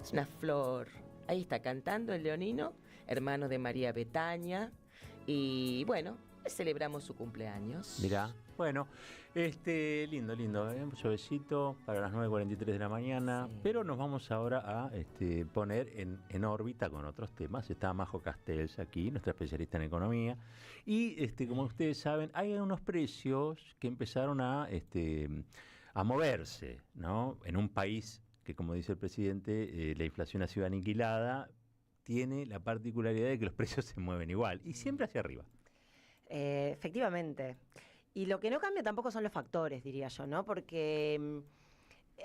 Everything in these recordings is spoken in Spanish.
Es una flor. Ahí está cantando el leonino, hermano de María Betaña. Y bueno, celebramos su cumpleaños. Mirá, bueno, lindo, un llovecito para las 9:43 de la mañana, Sí. pero nos vamos ahora a poner en órbita con otros temas. Está Majo Castells aquí, nuestra especialista en economía, y como ustedes saben, hay unos precios que empezaron a moverse, ¿no? En un país que, como dice el presidente, la inflación ha sido aniquilada, tiene la particularidad de que los precios se mueven igual, y siempre hacia arriba. Efectivamente. Y lo que no cambia tampoco son los factores, diría yo, ¿no? Porque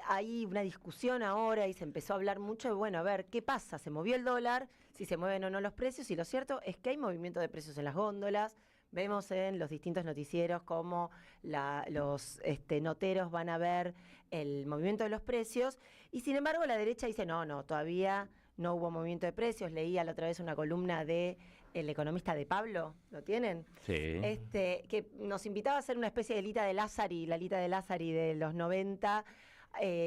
hay una discusión ahora y se empezó a hablar mucho de, bueno, a ver, ¿qué pasa? ¿Se movió el dólar? Si se mueven o no los precios. Y lo cierto es que hay movimiento de precios en las góndolas. Vemos en los distintos noticieros cómo los noteros van a ver el movimiento de los precios. Y sin embargo, la derecha dice, no, todavía no hubo movimiento de precios. Leía la otra vez una columna de el economista de Pablo, ¿lo tienen? Sí. Que nos invitaba a hacer una especie de Lita de Lázari de los 90,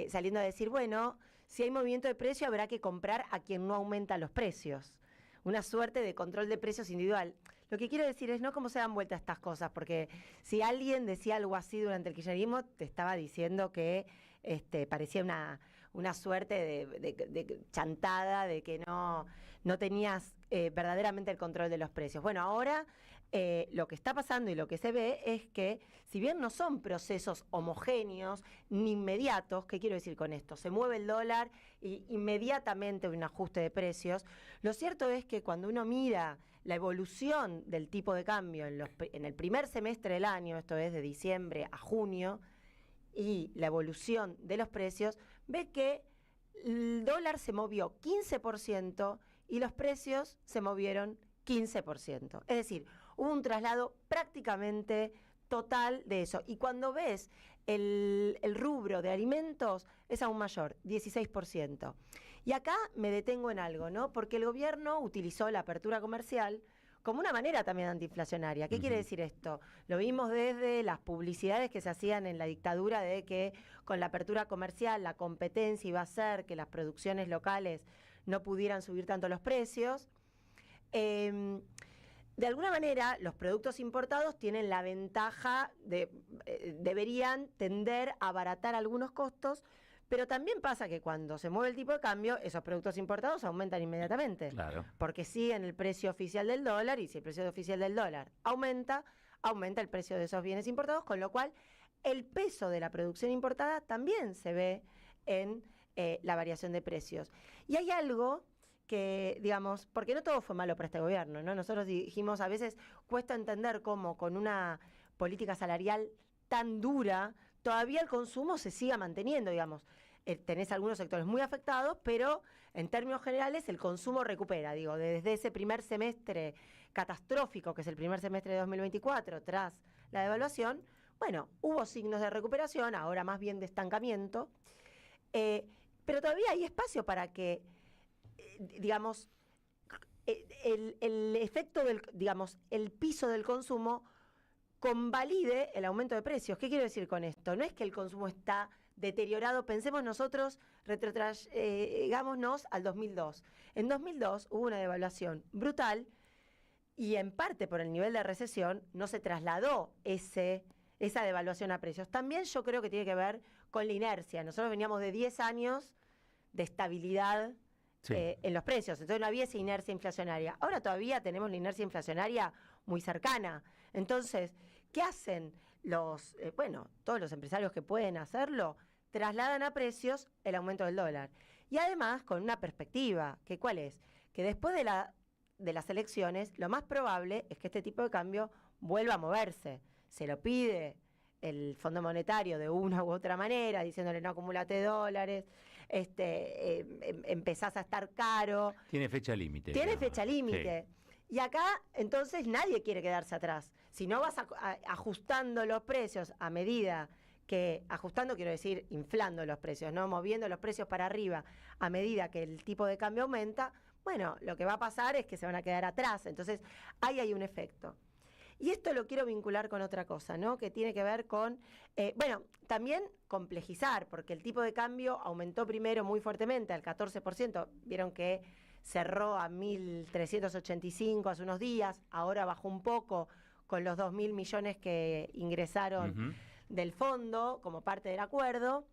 saliendo a decir, bueno, si hay movimiento de precio habrá que comprar a quien no aumenta los precios. Una suerte de control de precios individual. Lo que quiero decir es no cómo se dan vuelta estas cosas, porque si alguien decía algo así durante el kirchnerismo, te estaba diciendo que parecía una suerte de chantada, de que no tenías verdaderamente el control de los precios. Bueno, ahora lo que está pasando y lo que se ve es que, si bien no son procesos homogéneos ni inmediatos, ¿qué quiero decir con esto? Se mueve el dólar y inmediatamente un ajuste de precios. Lo cierto es que cuando uno mira la evolución del tipo de cambio en el primer semestre del año, esto es de diciembre a junio, y la evolución de los precios, ve que el dólar se movió 15% y los precios se movieron 15%. Es decir, hubo un traslado prácticamente total de eso. Y cuando ves el rubro de alimentos, es aún mayor, 16%. Y acá me detengo en algo, ¿no? Porque el gobierno utilizó la apertura comercial como una manera también antiinflacionaria. ¿Qué quiere decir esto? Lo vimos desde las publicidades que se hacían en la dictadura de que con la apertura comercial la competencia iba a hacer que las producciones locales no pudieran subir tanto los precios. De alguna manera, los productos importados tienen la ventaja deberían tender a abaratar algunos costos, pero también pasa que cuando se mueve el tipo de cambio, esos productos importados aumentan inmediatamente. Claro. Porque siguen el precio oficial del dólar, y si el precio oficial del dólar aumenta el precio de esos bienes importados, con lo cual el peso de la producción importada también se ve en la variación de precios. Y hay algo que, digamos, porque no todo fue malo para este gobierno, ¿no? Nosotros dijimos, a veces cuesta entender cómo con una política salarial tan dura, todavía el consumo se siga manteniendo, digamos. Tenés algunos sectores muy afectados, pero en términos generales el consumo recupera, digo, desde ese primer semestre catastrófico, que es el primer semestre de 2024, tras la devaluación, bueno, hubo signos de recuperación, ahora más bien de estancamiento, pero todavía hay espacio para que, digamos, el efecto del, digamos, el piso del consumo convalide el aumento de precios. ¿Qué quiero decir con esto? No es que el consumo está deteriorado. Pensemos nosotros, retrotraigámonos al 2002. En 2002 hubo una devaluación brutal y en parte por el nivel de recesión no se trasladó esa devaluación a precios. También yo creo que tiene que ver con la inercia. Nosotros veníamos de 10 años de estabilidad en los precios, entonces no había esa inercia inflacionaria. Ahora todavía tenemos la inercia inflacionaria muy cercana. Entonces, ¿qué hacen todos los empresarios que pueden hacerlo? Trasladan a precios el aumento del dólar. Y además con una perspectiva, que ¿cuál es? Que después de las elecciones, lo más probable es que este tipo de cambio vuelva a moverse. Se lo pide el Fondo Monetario de una u otra manera, diciéndole no acumulate dólares, empezás a estar caro. Tiene fecha límite. Tiene fecha límite. Sí. Y acá, entonces, nadie quiere quedarse atrás. Si no vas ajustando los precios a medida que, ajustando quiero decir inflando los precios, no moviendo los precios para arriba a medida que el tipo de cambio aumenta, bueno, lo que va a pasar es que se van a quedar atrás. Entonces, ahí hay un efecto. Y esto lo quiero vincular con otra cosa, ¿no? Que tiene que ver con, también complejizar, porque el tipo de cambio aumentó primero muy fuertemente, al 14%. Vieron que cerró a 1.385 hace unos días, ahora bajó un poco con los 2.000 millones que ingresaron del fondo como parte del acuerdo,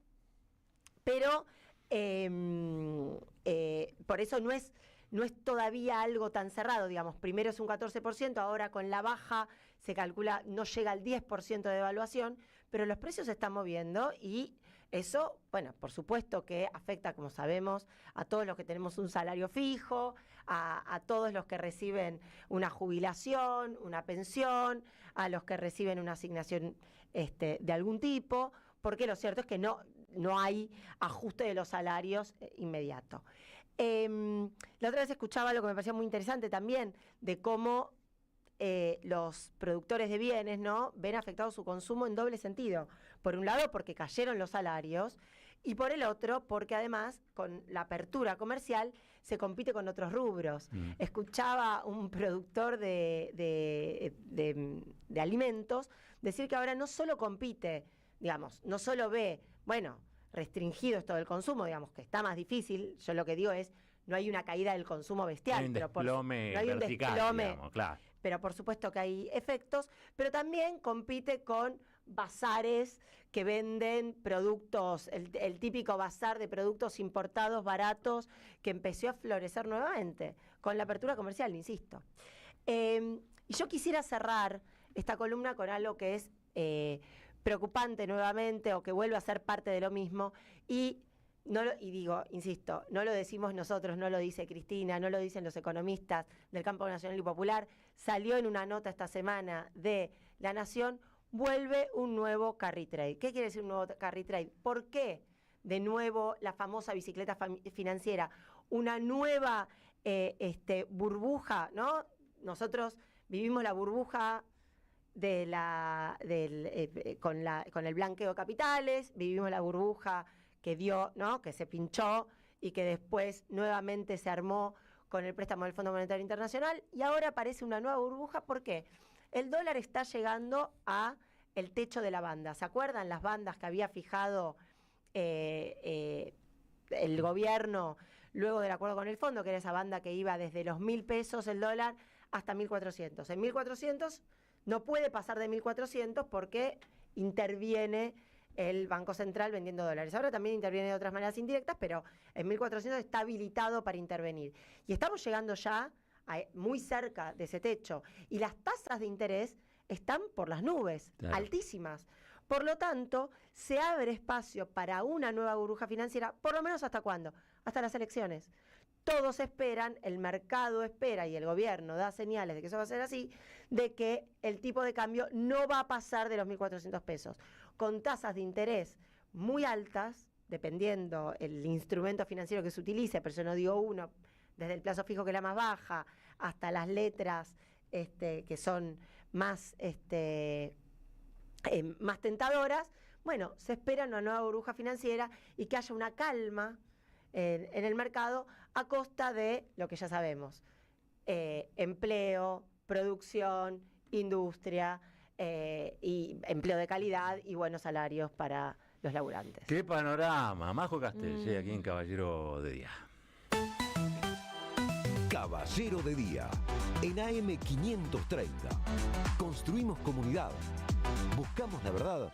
pero por eso no es todavía algo tan cerrado, digamos. Primero es un 14%, ahora con la baja se calcula, no llega al 10% de devaluación, pero los precios se están moviendo y eso, bueno, por supuesto que afecta, como sabemos, a todos los que tenemos un salario fijo, a todos los que reciben una jubilación, una pensión, a los que reciben una asignación de algún tipo, porque lo cierto es que no hay ajuste de los salarios inmediato. La otra vez escuchaba algo que me parecía muy interesante también, de cómo los productores de bienes, ¿no?, ven afectado su consumo en doble sentido. Por un lado, porque cayeron los salarios, y por el otro, porque además, con la apertura comercial, se compite con otros rubros. Escuchaba un productor de alimentos decir que ahora no solo compite, digamos, no solo ve, bueno, restringido esto del consumo, digamos, que está más difícil. Yo lo que digo es, no hay una caída del consumo bestial. No hay un desplome vertical, digamos, claro. Pero por supuesto que hay efectos, pero también compite con bazares que venden productos, el típico bazar de productos importados baratos que empezó a florecer nuevamente con la apertura comercial, insisto. Y yo quisiera cerrar esta columna con algo que es preocupante nuevamente, o que vuelve a ser parte de lo mismo, y digo, insisto, no lo decimos nosotros, no lo dice Cristina, no lo dicen los economistas del campo nacional y popular, salió en una nota esta semana de La Nación, vuelve un nuevo carry trade. ¿Qué quiere decir un nuevo carry trade? ¿Por qué de nuevo la famosa bicicleta financiera? Una nueva burbuja, ¿no? Nosotros vivimos la burbuja con el blanqueo de capitales, vivimos la burbuja que dio, ¿no?, que se pinchó y que después nuevamente se armó con el préstamo del Fondo Monetario Internacional, y ahora aparece una nueva burbuja. ¿Por qué? El dólar está llegando a el techo de la banda. ¿Se acuerdan las bandas que había fijado el gobierno luego del acuerdo con el fondo, que era esa banda que iba desde los 1.000 pesos el dólar hasta 1.400? En 1.400 no puede pasar de 1.400 porque interviene el Banco Central vendiendo dólares. Ahora también interviene de otras maneras indirectas, pero en 1.400 está habilitado para intervenir. Y estamos llegando ya muy cerca de ese techo. Y las tasas de interés están por las nubes, claro, altísimas. Por lo tanto, se abre espacio para una nueva burbuja financiera, por lo menos ¿hasta cuándo? Hasta las elecciones. Todos esperan, el mercado espera y el gobierno da señales de que eso va a ser así, de que el tipo de cambio no va a pasar de los 1.400 pesos, con tasas de interés muy altas, dependiendo el instrumento financiero que se utilice, pero yo no digo uno, desde el plazo fijo, que es la más baja, hasta las letras que son más tentadoras. Bueno, se espera una nueva burbuja financiera y que haya una calma en el mercado a costa de lo que ya sabemos: empleo, producción, industria, y empleo de calidad y buenos salarios para los laburantes. ¡Qué panorama! Majo Castells, aquí en Caballero de Día. Caballero de Día, en AM 530. Construimos comunidad. Buscamos la verdad